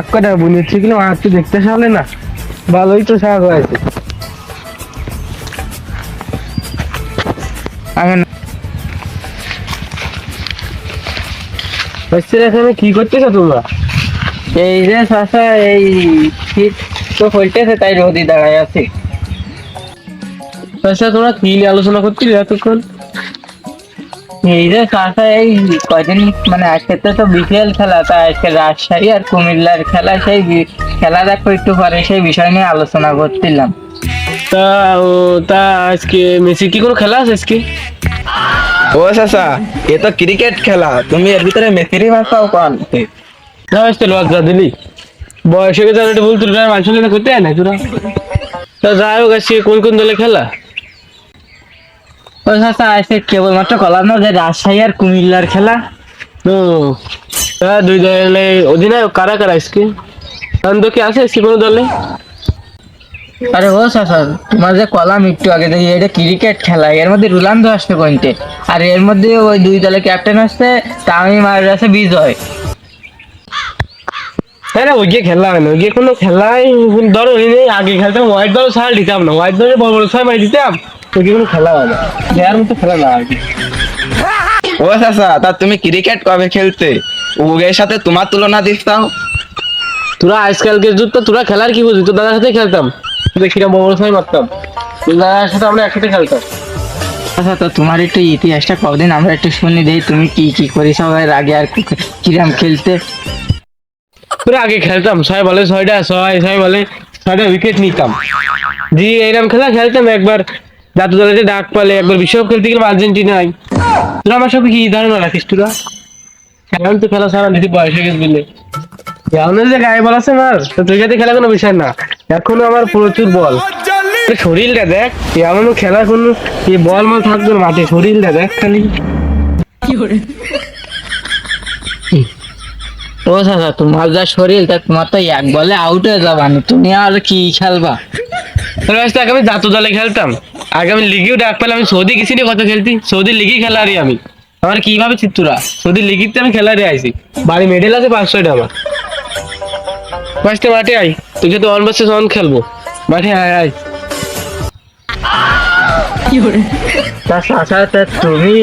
আক্কাটা বুনেছি কিন্তু আর তো দেখতে সালে না, ভালোই তো শাক হয়েছে। এখানে কি করতেছো তোমরা? এই যে চাচা, এই শীত তো পড়তেছে তাই রোদি দাঁড়ায় আছি। আচ্ছা, তোমরা কি নিয়ে আলোচনা করছিলে এতক্ষণ? এই যে চাচা, এই কয়দিন মানে আজকে তো বিপিএল খেলা, তাই আজকে রাজশাহী আর কুমিল্লার খেলা, সেই খেলা দেখো একটু পরে, সেই বিষয় নিয়ে আলোচনা করছিলাম। তা ও তা আজকে মেসি কি কোনো খেলা আছে আজকে? ও চাচা, এ তো ক্রিকেট খেলা, তুমি এর ভিতরে মেসিরই ভাষাও কোন? না আসতে লজ্জা দিলি, বয়সে গেছে একটু বলতো মানুষের করতে হয় না তোরা। তা যাই হোক, আজকে কোন কোন দলে খেলা? ও চাচা, আজকে কেবলমাত্র কলাম না যে রাজশাহী আর কুমিল্লার খেলা। ও তা দুই দলে অধিনায়ক কারা কারা আজকে? আনন্দ কি আছে আজকে কোনো দলে? আরে ও চাচা, তোমার যে কলাম একটু আগে দেখি, এটা ক্রিকেট খেলা, এর মধ্যে রোনাল্ডো আসবে কোনটে, আর এর মধ্যে ওই দুই দলের ক্যাপ্টেন আসছে তামিম আর আছে বিজয়। হ্যাঁ না, ওই গিয়ে খেলা হয় না, ওই গিয়ে কোনো খেলাই ধরো নেই। আগে খেলতাম হোয়াইট বল ছাড় দিতাম না, হোয়াইট বলে বড় বড় ছয় মারি দিতাম, ওই গিয়ে কোনো খেলা হয় না, দেওয়ার মতো খেলা না আর কি। ও চাচা, তা তুমি ক্রিকেট কবে খেলতে? ওদের সাথে তোমার তুলনা দিচ্ছাও। তোরা আজকালকের যুগ তো, তোরা খেলার কি বুঝি? তোর দাদার সাথে খেলতাম, কিরম বড় বড় ছয় মারতাম, তোর দাদার সাথে আমরা একসাথে খেলতাম। আচ্ছা, তো তোমার একটু ইতিহাসটা কদিন আমরা একটু শুনি দেই, তুমি কি কি করি সবাই আগে আর কিরাম খেলতে। তোরা আগে খেলতাম ছয় বলে ছয়টা, ছয় ছয় বলে ছয়টা উইকেট নিতাম, জি এইরকম খেলা খেলতাম। একবার জাতীয় দলেতে ডাক পালে, একবার বিশ্বকাপ খেলতে গেলাম আর্জেন্টিনায়। তোরা আমার সঙ্গে কি ধারণা রাখিস? তোরা এখন তো খেলা ছাড়া দেখি বয়স হয়ে গেছে বুঝলে, এখন যে গায়ে বল আছে আমার, তো তুই সাথে খেলা কোনো বিষয় না, এখনো আমার প্রচুর বল। শরীরটা দেখ, এমন খেলা কোনো বল মল থাকবে না মাঠে, শরীরটা দেখ খালি। ও চাচা, তোমার যা শরীর, তা তোমার তো এক বলে আউট হয়ে যাবা না, তুমি আর কি খেলবা? আগে আমি জাতীয় দলে খেলতাম, আগে আমি লিগেও ডাক পেলাম। আমি সৌদি গেছি নি, কত খেলতি, সৌদি লিগই খেলারি আমি। আমার কিভাবে চিত্তুরা সৌদি লিগিতে আমি খেলারে আইছি, বাড়ি মেডেল আছে 500টা আমার। মাঠে আই, তুই তো অন ভার্সেস অন খেলবো, মাঠে আয় আয়। তুমি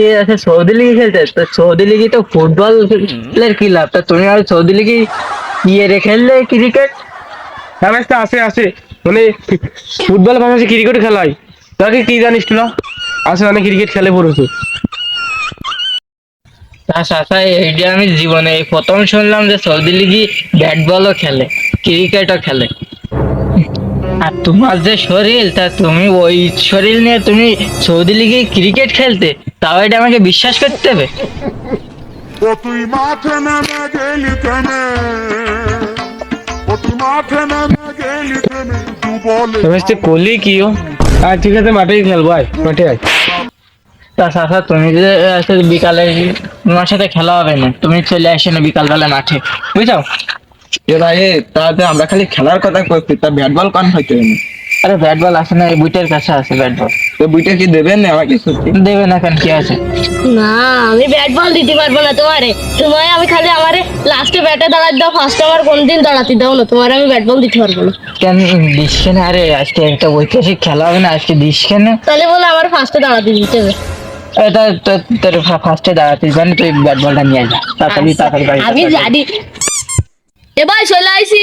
সৌদি লিগে খেলতে, তো সৌদি লিগে তো ফুটবলের কি লাভ, তা তুমি আর সৌদি লিগে ইয়ে খেললে ক্রিকেট। হ্যাঁ ম্যাচটা আছে মানে ফুটবল পাশাপাশি ক্রিকেট খেলাই। তোকে কি জানিস তোরা? আছে অনেক ক্রিকেট খেলে পড়েছে। এইটা আমি জীবনে এই প্রথম শুনলাম যে সৌদি লিগে ব্যাট বলও খেলে, ক্রিকেটও খেলে। আর তোমার যে শরীর, তা তুমি ওই শরীর নিয়ে তুমি সৌদি লিগে ক্রিকেট খেলতে, তাও এটা আমাকে বিশ্বাস করতে হবে। ও তুই মাঠে নেমে গেলি থেমে, ও তুই মাঠে নেমে গেলি থেমে, তু বলে ম্যাচটা করলি কি ও? আর ঠিক আছে, মাঠেই খেলবো, আয় মাঠে আয়। তা চাচা, তুমি যে বিকালে তোমার সাথে খেলা হবে না, তুমি চলে আসে না বিকাল বেলা মাঠে, বুঝছো? এ ভাই, তাতে আমরা খালি খেলার কথা করছি, তা ব্যাট বল কন হইতে? আরে ব্যাট বল আছে না, এই বুইটার কাছে আছে ব্যাট বল। তো বইটা কি দেবেন না আমাকে সত্যি? দেবে না কেন, কি আছে? না, আমি ব্যাট বল দিতে পারবো না তোমারে। তোমায় আমি খালি আমারে লাস্টে ব্যাটে দাঁড়াতে দাও, ফার্স্টে আমার কোনদিন দাঁড়াতে দাও না, তোমার আমি ব্যাট বল দিতে পারবো না। কেন দিস কেন? আরে আজকে একটা ঐতিহাসিক খেলা হবে না, আজকে দিস কেন? তাহলে বলে আমার ফার্স্টে দাঁড়াতে দিতে হবে। এটা তোর ফার্স্টে দাঁড়াতে জানি, তুই ব্যাট বলটা নিয়ে যা তাড়াতাড়ি তাড়াতাড়ি বাড়ি আমি জানি। এ ভাই, চলে আইছি।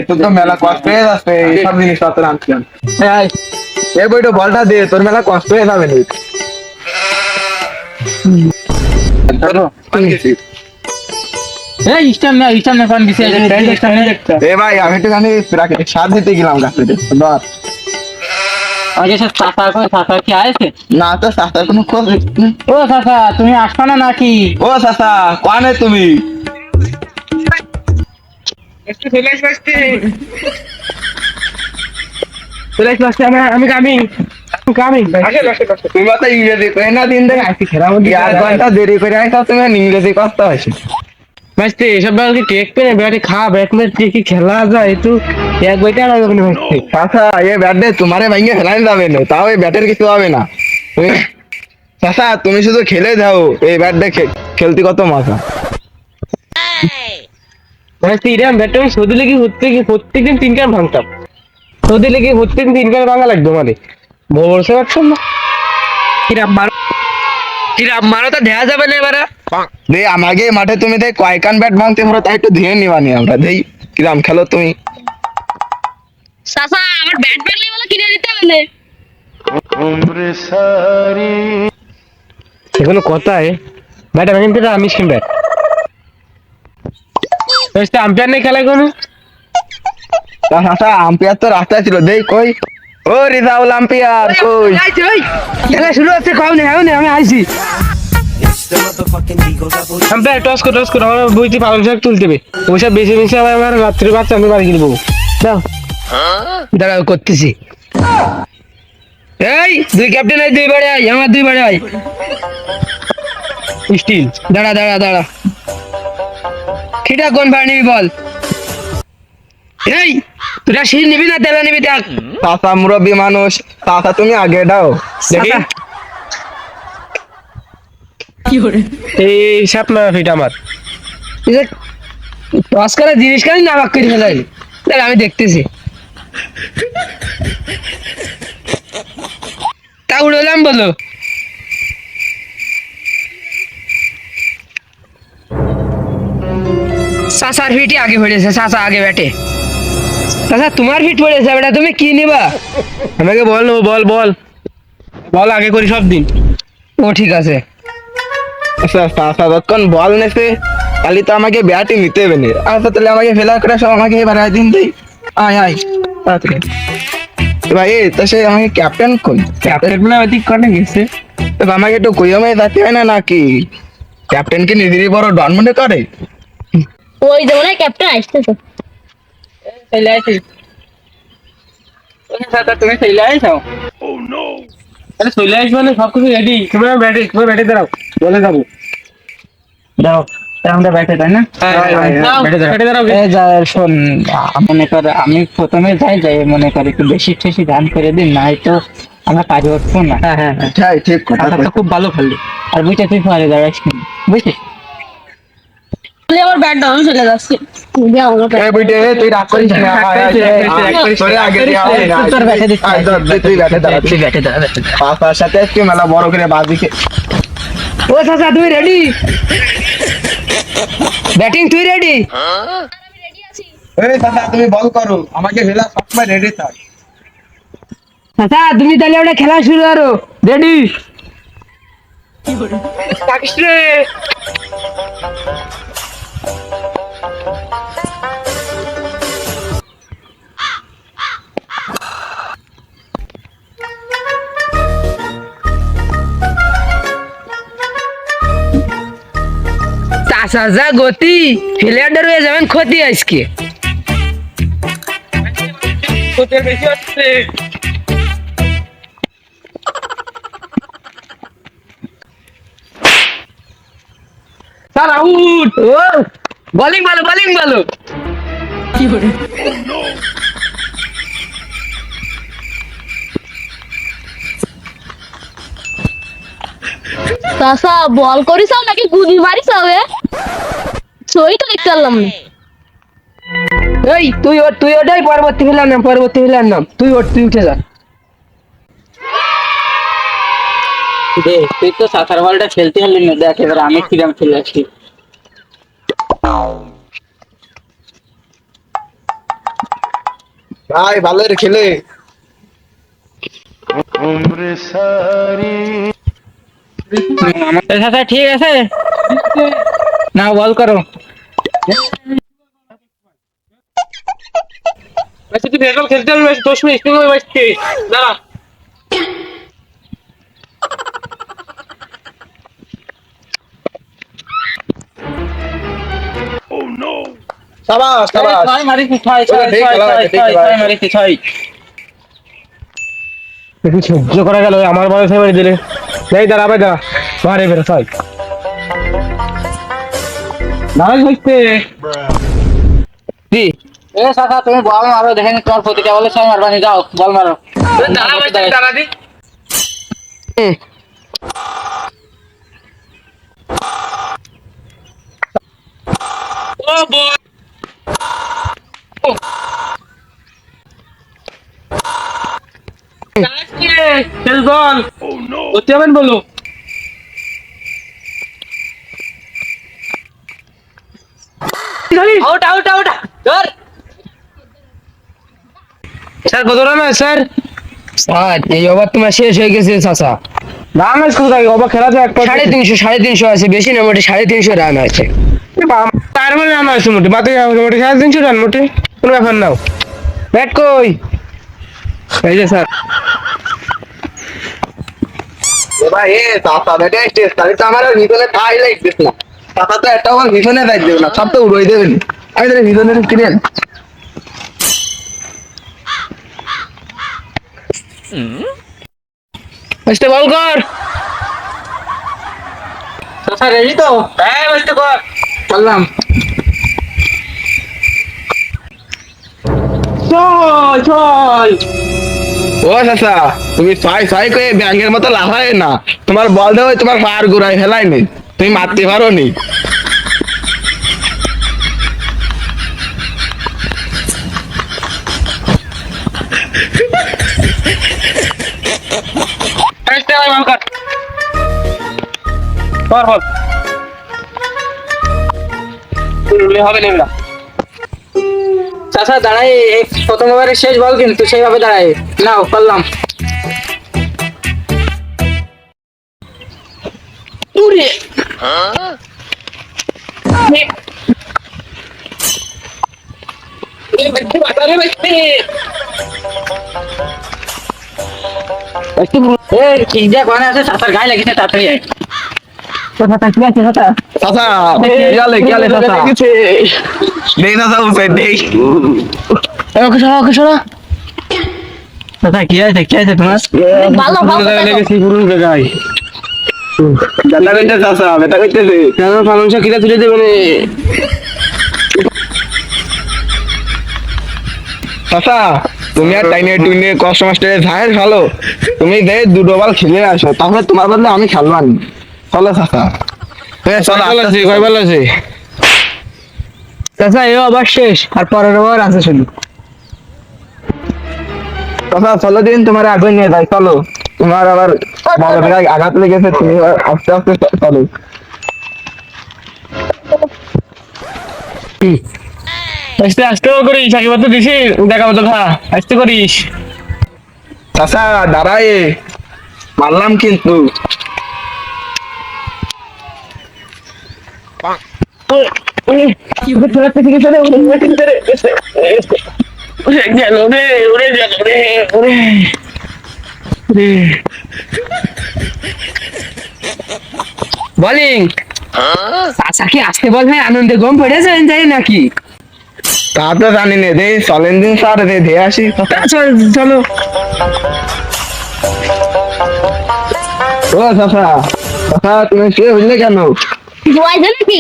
তোর তো মেলা কষ্ট হয়ে যাচ্ছে এইসব জিনিসপত্র আনছিলাম। এই বইটা বলটা দে, তোর মেলা কষ্ট হয়ে যাবে নি। এই স্টাম না কোন বিষয় এ ভাই, আমি একটু জানি প্রাকৃতিক স্বাদ দিতে গেলাম গাছে, ধর। আগে সব চাচা কি আছে? না তো চাচার কোনো খোঁজ নেই। ও চাচা, তুমি আসবা না নাকি? ও চাচা, কানে তুমি? আমি কামিং। তুমি তো ইংরেজি করে না, দিন দেখে আইসি খেলার মধ্যে 1 ঘন্টা দেরি করে আইসা, তুমি ইংরেজি কষ্ট হয়েছে। ম্যাচতে এসব কি টেক পেনে ব্যাটে খা, ব্যাট ম্যাচ কি খেলা যায় একটু এক বইটা না যখন ম্যাচতে। চাচা, এ ব্যাট দিয়ে তোমারে ভাঙিয়ে ফেলাই যাবে না, তাও এই ব্যাটের কিছু হবে না। চাচা তুমি শুধু খেলে যাও, এই ব্যাট দেখে খেলতে কত মজা। মানে এরকম ব্যাটটা আমি সৌদি লেগে প্রত্যেকদিন 3 কান ভাঙতাম। সৌদি লেগে প্রত্যেকদিন 3 কান ভাঙা লাগতো মানে বলতে পারতাম না। কিরাম মারো তো দেয়া যাবে না এবারে। দে আমাকে মাঠে তুমি দেখ কয় কান ব্যাট ভাঙতে পারো, তাই একটু ধুয়ে নিবানি আমরা দেই কিরাম খেলো তুমি। চাচা আমার ব্যাট ভাঙলে বলে কিনে দিতে হবে না। এখনো কথায় ব্যাট ভাঙেন থেকে আমি স্কিম ব্যাট আম্পায়ার নেই খেলায় কোনো। চাচা আম্পায়ার তো রাস্তায় ছিল, দেই কই ও রিজাউল আম্পায়ার কই? খেলা শুরু হচ্ছে, খাও নি আমি আইছি। আম্পায়ার টস করো আমার বইতে পালন শাক তুলতে হবে, ওইসব বেশি বেশি আমার রাত্রে বাচ্চা আমি বাড়ি কিনবো। দাও দাঁড়াও করতেছি। এই 2 ক্যাপ্টেন, এই 2 বাড়ি আই, আমার 2 বাড়ি আই। স্টিল দাঁড়া খিটা কোন ভাড় নিবি বল। এই তোরা শীত নিবি না তেলা নিবি দেখ। চাচা মুরব্বী মানুষ, চাচা তুমি আগে দাও দেখি এই সাপ না ফিট আমার টস করা জিনিস কাজ না বাক করে ফেলাই। দেখ আমি দেখতেছি। তা উড়লাম বলো। চাচার ফিটই আগে পড়েছে, চাচা আগে ব্যাটে। চাচা তোমার ফিট পড়েছে, বেটা তুমি কি নিবা? আমাকে বল নেবো, বল আগে করি সব দিন। ও ঠিক আছে। আচ্ছা চাচা যতক্ষণ বল নেছে তাহলে তো আমাকে ব্যাটই নিতে হবে না। আচ্ছা তাহলে আমাকে ফেলা করে সব আমাকে এবার দিন দেই। আয় তাড়াতাড়ি। ভাই তা সে আমাকে ক্যাপ্টেন কই? ক্যাপ্টেন না ঠিক করে গেছে। আমাকে একটু কইমে যাতে হয় না নাকি? ক্যাপ্টেন কি নিজেরই বড় ডন মনে করে? ওই যে মনে হয় ক্যাপ্টেন আসতেছে। চলে আসি। তুমি চলে আসো। আরে চলে আসবো না, সব কিছু রেডি। তোমার ব্যাটে দাঁড়াও, বলে যাবো। দাও আমরা ব্যাটে তাই না? ব্যাটে দাঁড়াও। এই যা শোন, মনে কর আমি প্রথমে যাই মনে কর একটু বেশি ঠেসি ধান করে দিন, নাই তো আমরা কাজে উঠবো না। হ্যাঁ ঠিক কথা তো খুব ভালো খেললি। আর বুঝতে তুই পারে দাঁড়াস বুঝলি? তাহলে আমার ব্যাট ডাউন চলে যাচ্ছে। যাও আমার এই বুইটে তুই রাগ করিস না। তোরে আগে দিয়ে আয় না। তোর ব্যাটে দিচ্ছি। আয় ধর, তুই ব্যাটে দাঁড়া। তুই ব্যাটে দাঁড়া। পাঁচটার সাথে আজকে মেলা বড় করে বাজিকে। ও চাচা তুই রেডি? ব্যাটিং তুই রেডি? এই দাদা তুমি বল করো, আমাকে ভেলা সবসময় রেডি থাক। চাচা তুমি তাহলে ওটা খেলা শুরু করো। রেডি? থাকিস রে। চাচা যা গতি, ফিল্ডার হয়ে যাবেন ক্ষতি আজকে। বেশি হচ্ছে। Sir out. ও বোলিং ভালো। চাচা বল করিস নাকি গুলি মারিস হবে? সই তো দেখতে পারলাম না। এই তুই ওটাই পরবর্তী ফেলার নাম তুই উঠে যা। তুই তো সাঁতার বলটা খেলতে পারলি না, দেখ এবার আমি কিরম খেলে আসছি। ভাই ভালো রে খেলে। চাচা ঠিক আছে না, বল করো। তুই বেঙ্গল খেলতে পারবি, 10 মিনিট স্পিন হয়ে বাঁচতে দাঁড়া। সাবাস ছয় মারিছি, ছয় একটু সহ্য করা গেল, আমার বয়সে মেরে দিলে। এই দাঁড়া ভাই দাঁড়া, মারে বেরো ছয়। দাঁড়াই হইতে কি এ চাচা তুমি বল মারো, দেখেন তোমার প্রতিটা বলে ছয় মারবানি, যাও বল মারো। দাঁড়া দি। খেল বল করতে হবেন বলো। আউট আউট আউট ধর স্যার কত রান আছে স্যার? স্যার এই ওভার তোমার শেষ হয়ে গেছে চাচা। রান আছে কোথায়? ওভার খেলা তো এক 350 আছে, বেশি না, মোটে 350 রান আছে। তার মানে রান আছে মোটে, বাদে মোটে 350 রান মোটে, কোনো ব্যাপার নাও। ব্যাট কই? এই যে স্যার। ভাই এ চাচা বেটা স্টেজ তাহলে তো আমার আর ভিতরে তাই লাগছিস না। চাচা তো একটা আমার ভিতরে যাই দেবে না, সব তো উড়াই দেবেন। আমি তাহলে ভিতরে ক্লিয়ার। আস্তে বল কর। চাচা রেডি তো? হ্যাঁ আস্তে কর। চললাম। ছয় ছয়। ও চাচা তুমি ছয় ছয় করে ব্যাংকের মতো লাফায় না, তোমার বল দেওয়া তোমার পার ঘুরাই ফেলাই নি, তুমি মারতে পারো নি। আস্তে বল কর। কর বল। তুই হবে না। চাচা দাঁড়াই, প্রথম ওভারের শেষ বল কিন্তু সেইভাবে দাঁড়াই। নাও পারলাম। ঠিক যা কোনে আছে চাচার গায়ে লাগিছে, তাড়াতাড়ি আয়। চাচা কি আছে চাচা? চাচা গেলে গেলে চাচা নেই চাচা উঠে নেই। ওকে সরা, ওকে সরা। চাচা কি আছে, কি আছে তোমার? ভালো ভালো লেগেছি গুরুর গায়। বেটা কইতে চাচা বেটা কইতেছে কেন পালং শাক কিরা তুলে দেবে? চাচা তুমি আর টাইনে টুইনে কষ্ট মাস্টারে ঝাড় ভালো, তুমি দে দুটো বল খেলে আসো, তাহলে তোমার বদলে আমি খেলবানি। চলো চাচা চলো আছে কয় বল আছে? চাচা এই ওভার শেষ, আর পরের ওভার আছে শুধু। চাচা চলো দিন তোমার আগে নিয়ে যাই, চলো তোমার আবার বড় জায়গায় আঘাত লেগেছে, তুমি এবার আস্তে আস্তে চলো। আস্তে আস্তে করিস, আগে তো দিছি দেখাবো তো খা, আস্তে করিস। চাচা দাঁড়ায় মারলাম কিন্তু। গেল রে, উড়ে গেল রে, উড়ে রে। বোলিং চাচা কি আসতে বল ভাই, আনন্দে গম পড়েছে যাই নাকি? তা তো জানি না, দে চলেন দিন স্যার দে ধেয়ে আসি। চলো। ও চাচা চাচা তুমি শুয়ে হইলে কেন? জয় নাকি?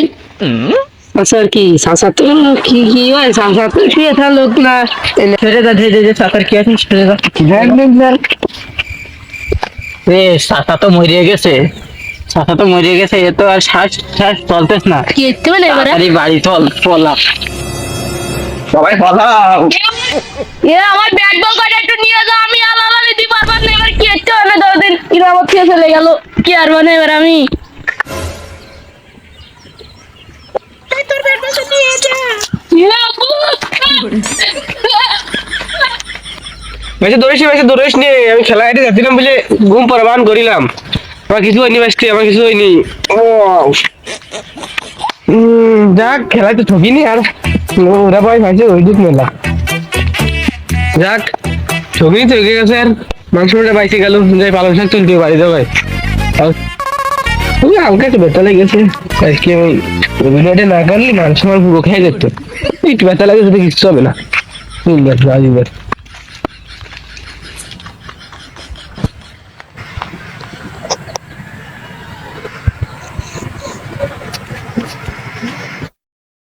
স্যার কি চাচা তো কি কি হয়, চাচা তো শুয়ে থাকলো না, ছেড়ে যা ধীরে ধীরে। চাচার কি আছে ছেড়ে যা। এ চাচা তো মরিয়ে গেছে, চাচা তো মরিয়ে গেছে, এ তো আর শ্বাস শ্বাস চলতেছ না। কি হচ্ছে মানে এবারে? তাড়াতাড়ি বাড়ি চল, পলা। সবাই ফলাও। আমার ব্যাট বল কটা একটু নিয়ে যাও, আমি আলাদা দিতে পারবো না। এবার কি হচ্ছে মানে 10 দিন ইরামত থেকে চলে গেল, কি আর মানে এবার আমি তোর ব্যাট বল নিয়ে যা। বেশি দৌড়িস নে, আমি খেলা হেঁটে যাচ্ছিলাম বলে ঘুম পরবান করিলাম, আমার কিছু হয়নি বাসতে, আমার কিছু হয়নি। ও যাক খেলায় তো ঠকিনি, আর ওরা ভাই ভাইছে ওই দিক মেলা। যাক ঠকিনি তো এগিয়ে গেছে, আর মাংসটা বাইসে গেল, যাই পালং শাক তুলতে বাড়ি যাবে। হালকা একটু ব্যথা লেগেছে আজকে, ওই ভিডিওটা না করলে মাংস আমার পুরো খেয়ে যেত, একটু ব্যথা লাগে, সেটা কিচ্ছু হবে না।